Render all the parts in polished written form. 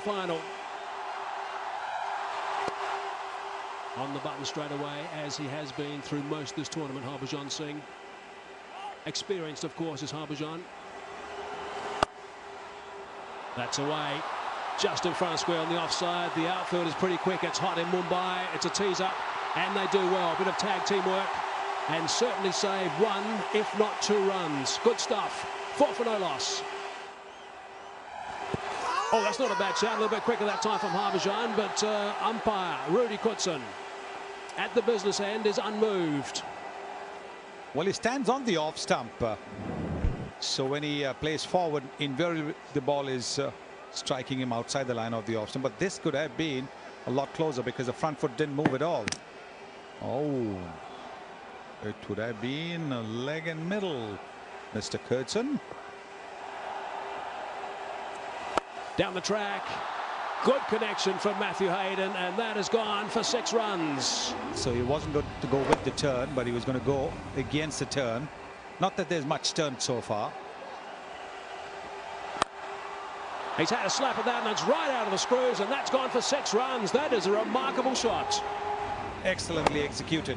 final. On the button straight away, as he has been through most of this tournament, Harbhajan Singh. Experienced, of course, is Harbhajan. That's away. Just in front of square on the offside. The outfield is pretty quick. It's hot in Mumbai. It's a teaser, and they do well. A bit of tag teamwork, and certainly save one, if not two runs. Good stuff. 4 for no loss. Oh, that's not a bad shot. A little bit quicker that time from Harbhajan, but umpire Rudy Kutson at the business end is unmoved. Well, he stands on the off stump. So when he plays forward, invariably the ball is striking him outside the line of the off stump. But this could have been a lot closer because the front foot didn't move at all. Oh, it would have been a leg and middle, Mr. Kutson. Down the track. Good connection from Matthew Hayden, and that has gone for 6 runs. So he wasn't going to go with the turn, but he was going to go against the turn. Not that there's much turn so far. He's had a slap at that, and it's right out of the screws, and that's gone for 6 runs. That is a remarkable shot. Excellently executed.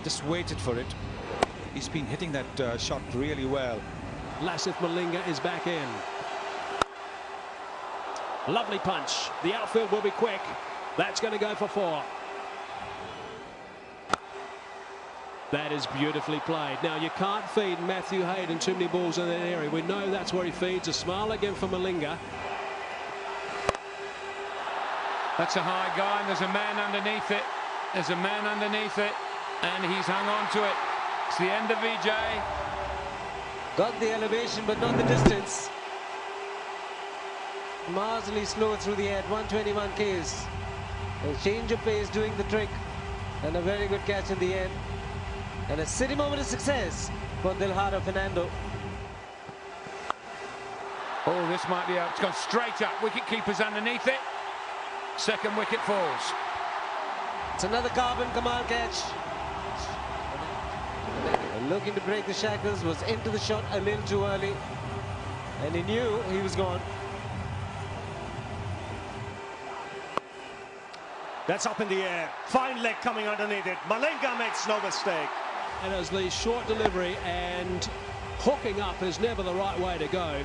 Just waited for it. He's been hitting that shot really well. Lasith Malinga is back in. Lovely punch. The outfield will be quick. That's going to go for 4. That is beautifully played. Now, you can't feed Matthew Hayden too many balls in that area. We know that's where he feeds. A smile again for Malinga. That's a high guy, and there's a man underneath it. There's a man underneath it, and he's hung on to it. It's the end of Vijay. Got the elevation, but not the distance. Marginally slow through the air at 121 Ks. A change of pace doing the trick, and a very good catch in the end. And a city moment of success for Dilhara Fernando. Oh, this might be out. It's gone straight up. Wicket keeper's underneath it. Second wicket falls. It's another carbon Kamal catch. And looking to break the shackles, was into the shot a little too early, and he knew he was gone. That's up in the air. Fine leg coming underneath it. Malinga makes no mistake. And as the short delivery, and hooking up is never the right way to go.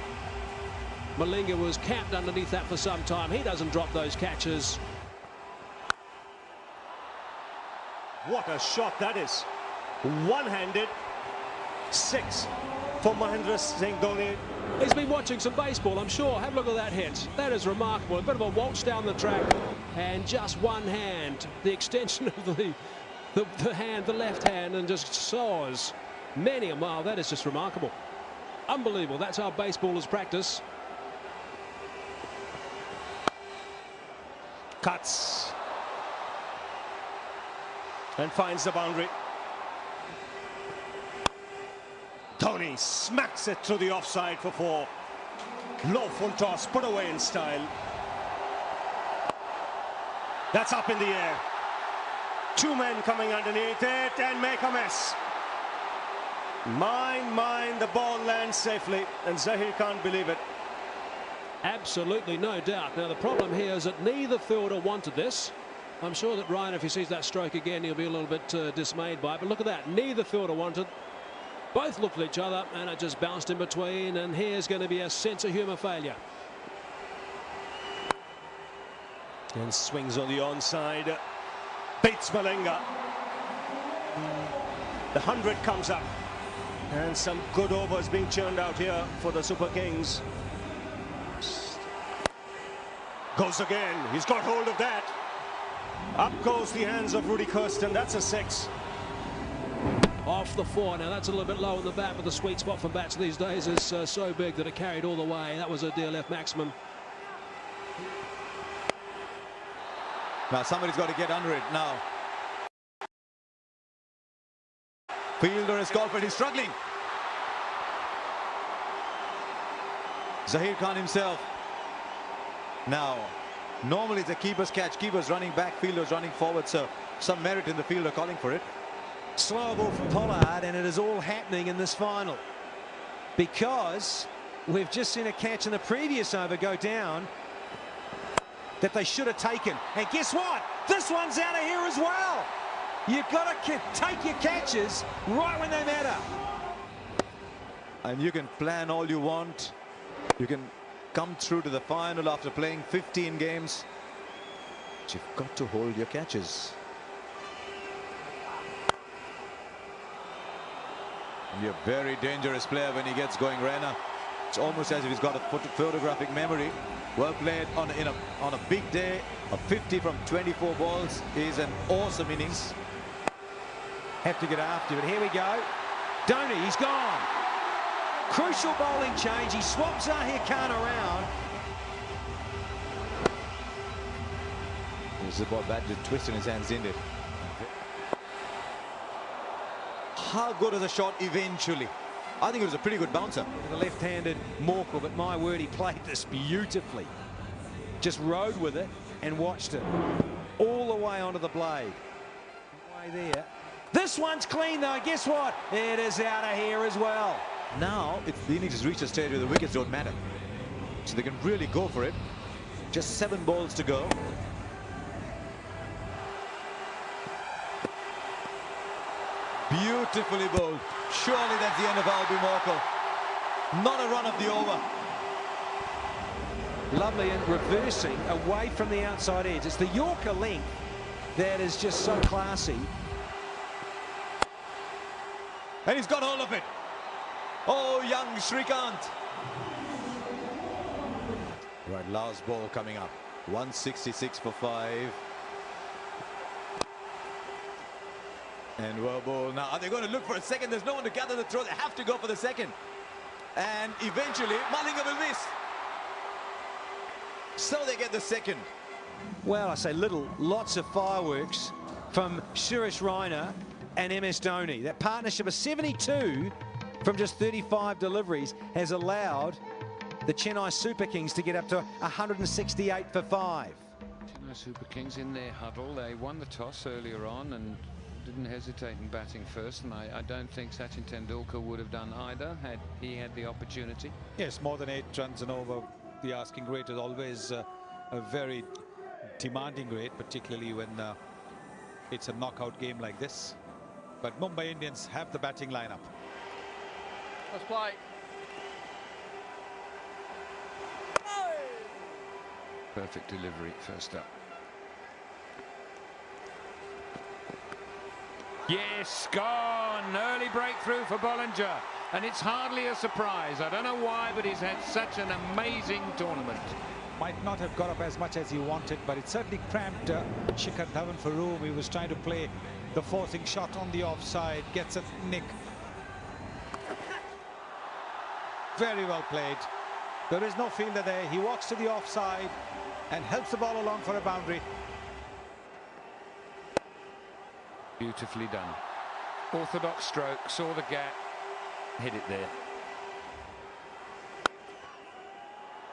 Malinga was camped underneath that for some time. He doesn't drop those catches. What a shot that is. One-handed. 6 for Mahendra Singh Dhoni. He's been watching some baseball, I'm sure. Have a look at that hit. That is remarkable. A bit of a waltz down the track, and just one hand, the extension of the hand, the left hand, and just soars many a mile. That is just remarkable. Unbelievable. That's how baseball is practiced. Cuts. And finds the boundary. Dhoni smacks it through the offside for 4. Low full toss, put away in style. That's up in the air. 2 men coming underneath it and make a mess. Mine, the ball lands safely, and Zahir can't believe it. Absolutely, no doubt. Now, the problem here is that neither fielder wanted this. I'm sure that Ryan, if he sees that stroke again, he'll be a little bit dismayed by it. But look at that. Neither fielder wanted. Both looked at each other, and it just bounced in between. And here's going to be a sense of humour failure. And swings on the onside. Beats Malinga. The 100 comes up. And some good overs being churned out here for the Super Kings. Goes again. He's got hold of that. Up goes the hands of Rudy Kirsten. That's a 6. Off the 4. Now, that's a little bit low on the bat, but the sweet spot for bats these days is so big that it carried all the way. That was a DLF maximum. Now, somebody's got to get under it now. Fielder has called for it. He's struggling. Zahir Khan himself. Now, normally it's a keeper's catch. Keeper's running back, fielder's running forward. So some merit in the fielder calling for it. Slow ball from Pollard, and it is all happening in this final because We've just seen a catch in the previous over go down that they should have taken. And guess what? This one's out of here as well. You've got to take your catches right when they matter. And you can plan all you want. You can come through to the final after playing 15 games. But you've got to hold your catches. And you're a very dangerous player when he gets going, Raina. It's almost as if he's got a photographic memory. Well played on a big day. A 50 from 24 balls is an awesome innings. Have to get after it. Here we go. Dhoni, he's gone. Crucial bowling change. He swaps Zahir Khan around. There's the ball bat just twisting his hands in it. How good is the shot eventually? I think it was a pretty good bouncer. The left-handed Morkel, but my word, he played this beautifully. Just rode with it and watched it all the way onto the blade. Way there. This one's clean though. Guess what? It is out of here as well. Now the innings has reached a stage where the wickets don't matter, so they can really go for it. Just 7 balls to go. Beautifully bowled. Surely that's the end of Albie Morkel. Not a run of the over. Lovely and reversing away from the outside edge. It's the Yorker length that is just so classy. And he's got hold of it. Oh, young Shrikant. Right, last ball coming up. 166 for 5. And well ball. Now, are they going to look for a second? There's no one to gather the throw. They have to go for the second. And eventually, Malinga will miss. So they get the second. Well, I say lots of fireworks from Suresh Raina and MS Dhoni. That partnership of 72 from just 35 deliveries has allowed the Chennai Super Kings to get up to 168 for 5. Chennai Super Kings in their huddle. They won the toss earlier on and didn't hesitate in batting first, and I don't think Sachin Tendulkar would have done either had he had the opportunity. Yes, more than 8 runs and over. The asking rate is always a very demanding rate, particularly when it's a knockout game like this. But Mumbai Indians have the batting lineup. Let's play. Perfect delivery first up. Yes, gone. Early breakthrough for Bollinger. And it's hardly a surprise. I don't know why, but he's had such an amazing tournament. Might not have got up as much as he wanted, but it certainly cramped Shikhar Dhawan for room. He was trying to play the forcing shot on the offside. Gets a nick. Very well played. There is no fielder there. He walks to the offside and helps the ball along for a boundary. Beautifully done. Orthodox stroke, saw the gap, hit it there.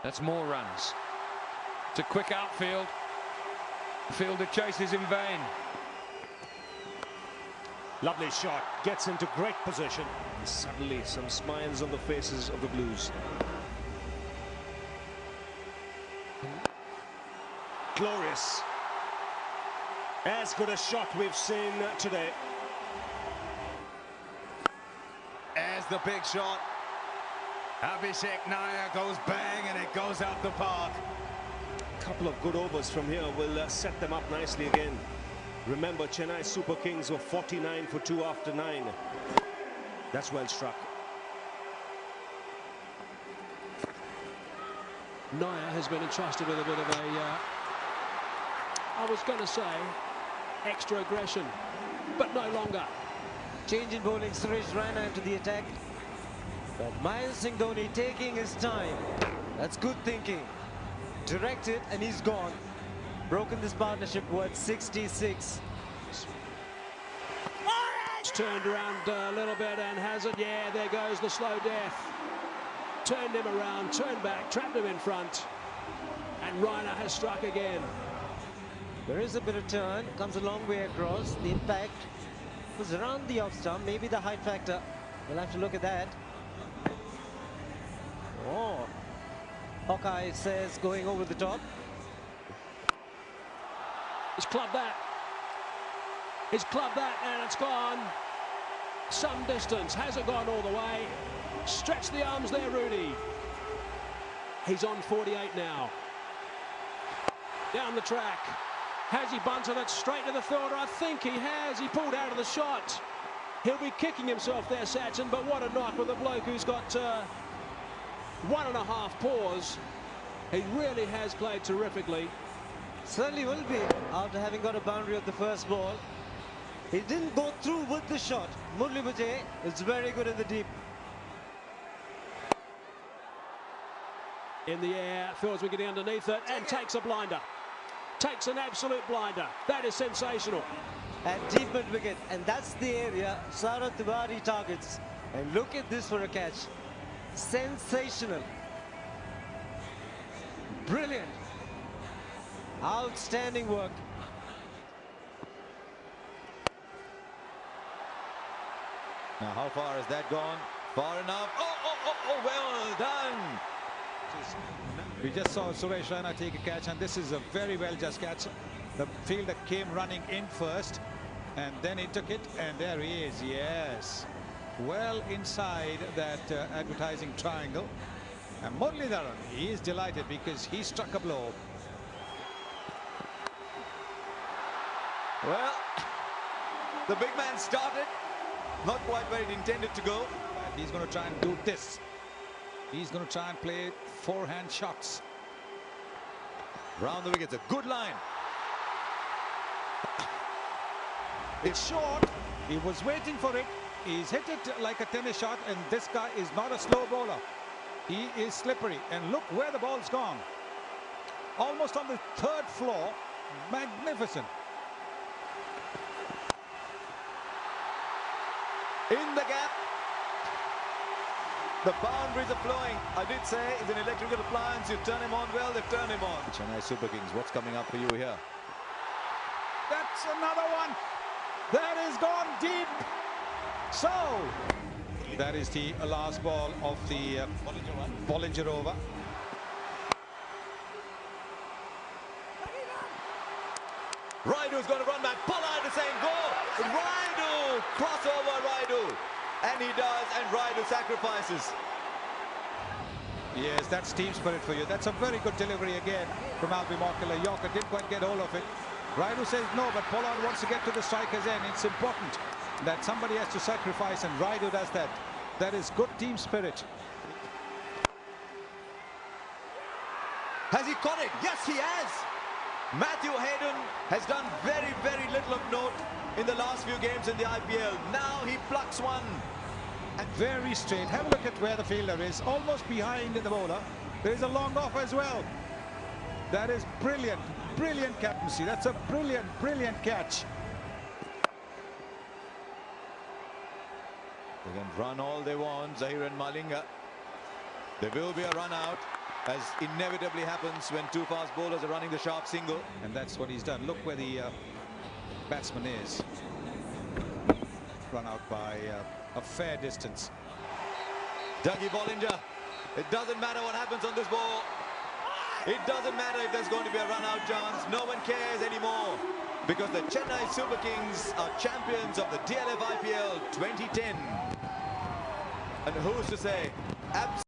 That's more runs. It's a quick outfield. The fielder chases in vain. Lovely shot. Gets into great position. And suddenly some smiles on the faces of the Blues. Glorious. As good a shot we've seen today. As the big shot. Abhishek Nair goes bang and it goes out the park. A couple of good overs from here will set them up nicely again. Remember, Chennai Super Kings were 49 for 2 after 9. That's well struck. Nair has been entrusted with a bit of a, I was going to say, extra aggression, but no longer. Change in bowling, Suresh Raina into the attack. But Mahendra Singh Dhoni taking his time. That's good thinking. Directed, and he's gone. Broken this partnership worth 66. It's turned around a little bit and has it. Yeah, there goes the slow death. Turned him around, turned back, trapped him in front. And Raina has struck again. There is a bit of turn, comes a long way across. The impact was around the off stump, maybe the height factor. We'll have to look at that. Oh, Hawkeye says going over the top. He's clubbed that. He's clubbed that, and it's gone some distance. Hasn't gone all the way. Stretch the arms there, Rudy. He's on 48 now. Down the track. Has he bunted it straight to the fielder? I think he has. He pulled out of the shot. He'll be kicking himself there, Sachin, but what a knock with a bloke who's got 1.5 paws. He really has played terrifically. Certainly will be after having got a boundary at the first ball. He didn't go through with the shot. Murli Vijay is very good in the deep. In the air, feels we getting underneath it and takes a blinder. Takes an absolute blinder. That is sensational. And deep mid wicket, and that's the area Saurav Tiwari targets. And look at this for a catch. Sensational. Brilliant. Outstanding work. Now, how far has that gone? Far enough. Oh, well done. We just saw Suresh Raina take a catch, and this is a very well just catch. The fielder came running in first, and then he took it, and there he is. Yes, well inside that advertising triangle. And Muralidharan, he is delighted because he struck a blow. Well, the big man started, not quite where it intended to go. He's going to try and do this. He's going to try and play forehand shots. Round the wickets, a good line. It's short. He was waiting for it. He's hit it like a tennis shot, and this guy is not a slow bowler. He is slippery, and look where the ball's gone. Almost on the third floor. Magnificent. In the gap. The boundaries are flowing. I did say it's an electrical appliance. You turn him on, well, they've turned him on. Chennai Super Kings, what's coming up for you here? That's another one. That is gone deep. So, that is the last ball of the Bollinger over. Raidu's going to run back. Pollard is saying go. Raidu. Crossover Raidu. And he does, and Raidu sacrifices. Yes, that's team spirit for you. That's a very good delivery again from Albi Morkala. Yorker didn't quite get hold of it. Raidu says no, but Pollard wants to get to the striker's end. It's important that somebody has to sacrifice, and Raidu does that. That is good team spirit. Has he caught it? Yes, he has. Matthew Hayden has done very, very little of note in the last few games in the IPL. Now he plucks one. And very straight. Have a look at where the fielder is. Almost behind the bowler. There's a long off as well. That is brilliant. Brilliant captaincy. That's a brilliant, brilliant catch. They can run all they want, Zahir and Malinga. There will be a run out, as inevitably happens when two fast bowlers are running the sharp single. And that's what he's done. Look where the batsman is. Run out by a fair distance. Dougie Bollinger. It doesn't matter what happens on this ball. It doesn't matter if there's going to be a run-out chance. No one cares anymore, because the Chennai Super Kings are champions of the DLF IPL 2010. And who's to say?